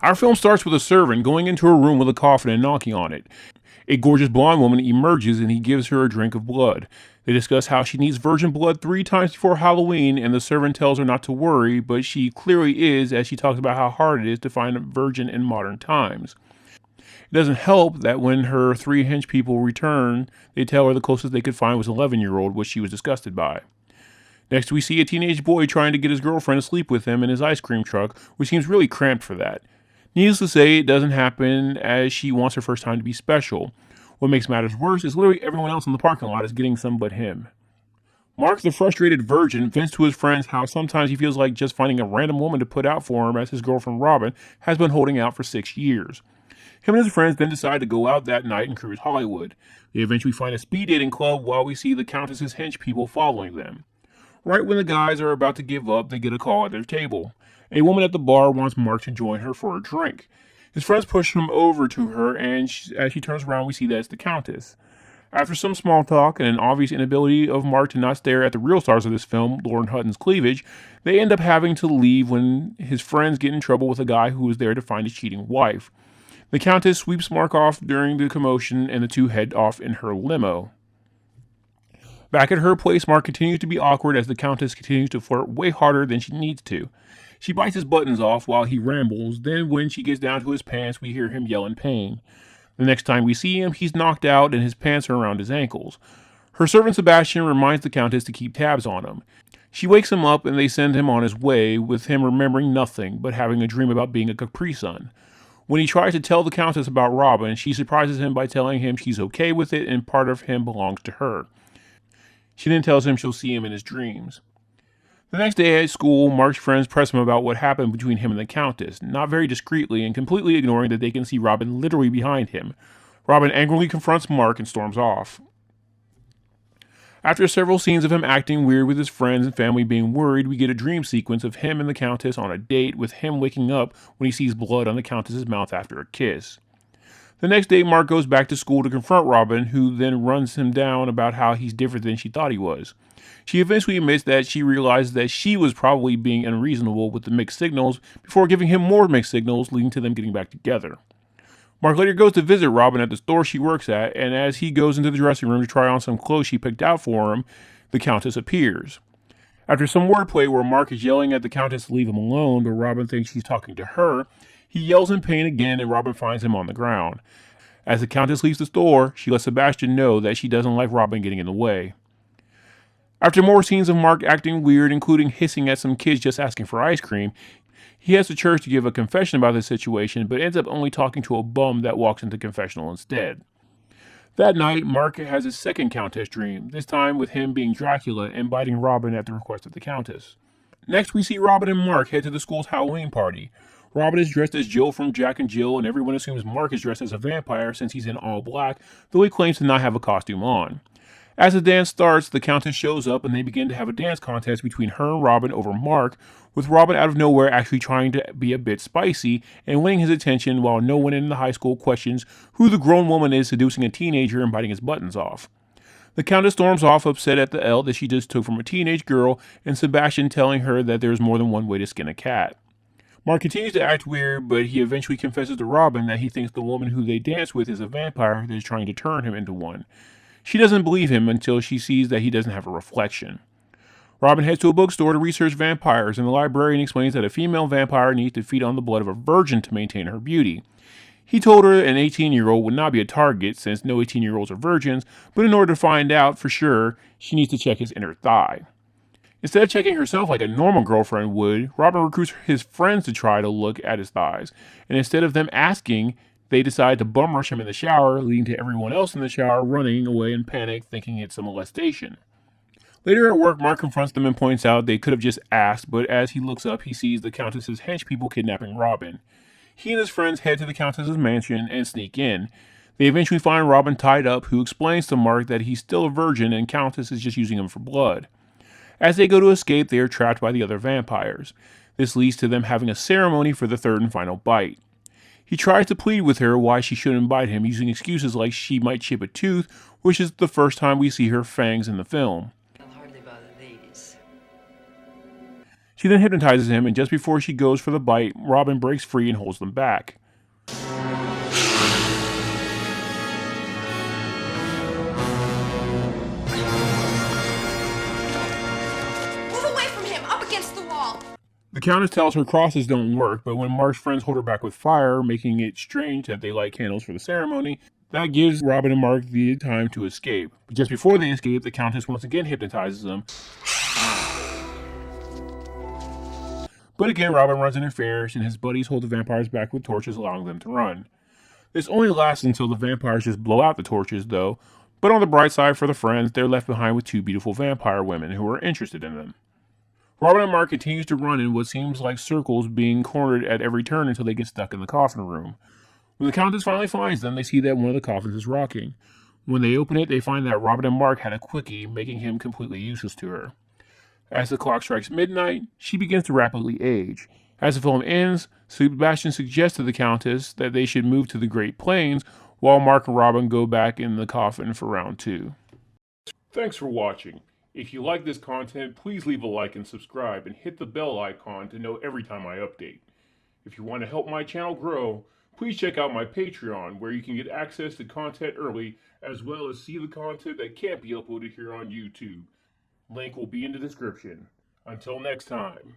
Our film starts with a servant going into a room with a coffin and knocking on it. A gorgeous blonde woman emerges and he gives her a drink of blood. They discuss how she needs virgin blood 3 times before Halloween, and the servant tells her not to worry, but she clearly is, as she talks about how hard it is to find a virgin in modern times. It doesn't help that when her 3 hench people return, they tell her the closest they could find was an 11-year-old, which she was disgusted by. Next, we see a teenage boy trying to get his girlfriend to sleep with him in his ice cream truck, which seems really cramped for that. Needless to say, it doesn't happen as she wants her first time to be special. What makes matters worse is literally everyone else in the parking lot is getting some but him. Mark, the frustrated virgin, vents to his friends how sometimes he feels like just finding a random woman to put out for him, as his girlfriend Robin has been holding out for 6 years. Him and his friends then decide to go out that night and cruise Hollywood. They eventually find a speed dating club while we see the Countess's hench people following them. Right when the guys are about to give up, they get a call at their table. A woman at the bar wants Mark to join her for a drink. His friends push him over to her, and as she turns around, we see that it's the Countess. After some small talk and an obvious inability of Mark to not stare at the real stars of this film, Lord Hutton's cleavage, they end up having to leave when his friends get in trouble with a guy who was there to find his cheating wife. The Countess sweeps Mark off during the commotion, and the two head off in her limo. Back at her place, Mark continues to be awkward as the Countess continues to flirt way harder than she needs to. She bites his buttons off while he rambles, then when she gets down to his pants, we hear him yell in pain. The next time we see him, he's knocked out and his pants are around his ankles. Her servant Sebastian reminds the Countess to keep tabs on him. She wakes him up and they send him on his way, with him remembering nothing but having a dream about being a Capri Sun. When he tries to tell the Countess about Robin, she surprises him by telling him she's okay with it and part of him belongs to her. She then tells him she'll see him in his dreams. The next day at school, Mark's friends press him about what happened between him and the Countess, not very discreetly and completely ignoring that they can see Robin literally behind him. Robin angrily confronts Mark and storms off. After several scenes of him acting weird with his friends and family being worried, we get a dream sequence of him and the Countess on a date, with him waking up when he sees blood on the Countess's mouth after a kiss. The next day, Mark goes back to school to confront Robin, who then runs him down about how he's different than she thought he was. She eventually admits that she realized that she was probably being unreasonable with the mixed signals before giving him more mixed signals, leading to them getting back together. Mark later goes to visit Robin at the store she works at, and as he goes into the dressing room to try on some clothes she picked out for him, the Countess appears. After some wordplay where Mark is yelling at the Countess to leave him alone, but Robin thinks he's talking to her, he yells in pain again and Robin finds him on the ground. As the Countess leaves the store, she lets Sebastian know that she doesn't like Robin getting in the way. After more scenes of Mark acting weird, including hissing at some kids just asking for ice cream, he has the church to give a confession about the situation, but ends up only talking to a bum that walks into confessional instead. That night, Mark has his second Countess dream, this time with him being Dracula and biting Robin at the request of the Countess. Next, we see Robin and Mark head to the school's Halloween party. Robin is dressed as Jill from Jack and Jill, and everyone assumes Mark is dressed as a vampire since he's in all black, though he claims to not have a costume on. As the dance starts, the Countess shows up and they begin to have a dance contest between her and Robin over Mark, with Robin out of nowhere actually trying to be a bit spicy and winning his attention while no one in the high school questions who the grown woman is seducing a teenager and biting his buttons off. The Countess storms off upset at the L that she just took from a teenage girl, and Sebastian telling her that there's more than one way to skin a cat. Mark continues to act weird, but he eventually confesses to Robin that he thinks the woman who they dance with is a vampire that is trying to turn him into one. She doesn't believe him until she sees that he doesn't have a reflection. Robin heads to a bookstore to research vampires, and the librarian explains that a female vampire needs to feed on the blood of a virgin to maintain her beauty. He told her an 18-year-old would not be a target since no 18-year-olds are virgins, but in order to find out for sure, she needs to check his inner thigh. Instead of checking herself like a normal girlfriend would, Robin recruits his friends to try to look at his thighs, and instead of them asking, they decide to bum rush him in the shower, leading to everyone else in the shower running away in panic, thinking it's a molestation. Later at work, Mark confronts them and points out they could have just asked, but as he looks up, he sees the Countess's hench people kidnapping Robin. He and his friends head to the Countess's mansion and sneak in. They eventually find Robin tied up, who explains to Mark that he's still a virgin and Countess is just using him for blood. As they go to escape, they are trapped by the other vampires. This leads to them having a ceremony for the third and final bite. He tries to plead with her why she shouldn't bite him, using excuses like she might chip a tooth, which is the first time we see her fangs in the film. I'll hardly bother ladies. She then hypnotizes him, and just before she goes for the bite, Robin breaks free and holds them back. The countess tells her crosses don't work, but when Mark's friends hold her back with fire, making it strange that they light candles for the ceremony, that gives Robin and Mark the time to escape. But just before they escape, the countess once again hypnotizes them. But again, Robin runs interferes, and his buddies hold the vampires back with torches, allowing them to run. This only lasts until the vampires just blow out the torches, though. But on the bright side for the friends, they're left behind with two beautiful vampire women who are interested in them. Robin and Mark continues to run in what seems like circles, being cornered at every turn until they get stuck in the coffin room. When the countess finally finds them, they see that one of the coffins is rocking. When they open it, they find that Robin and Mark had a quickie, making him completely useless to her. As the clock strikes midnight, she begins to rapidly age. As the film ends, Sebastian suggests to the countess that they should move to the Great Plains, while Mark and Robin go back in the coffin for round 2. Thanks for watching. If you like this content, please leave a like and subscribe, and hit the bell icon to know every time I update. If you want to help my channel grow, please check out my Patreon, where you can get access to content early, as well as see the content that can't be uploaded here on YouTube. Link will be in the description. Until next time.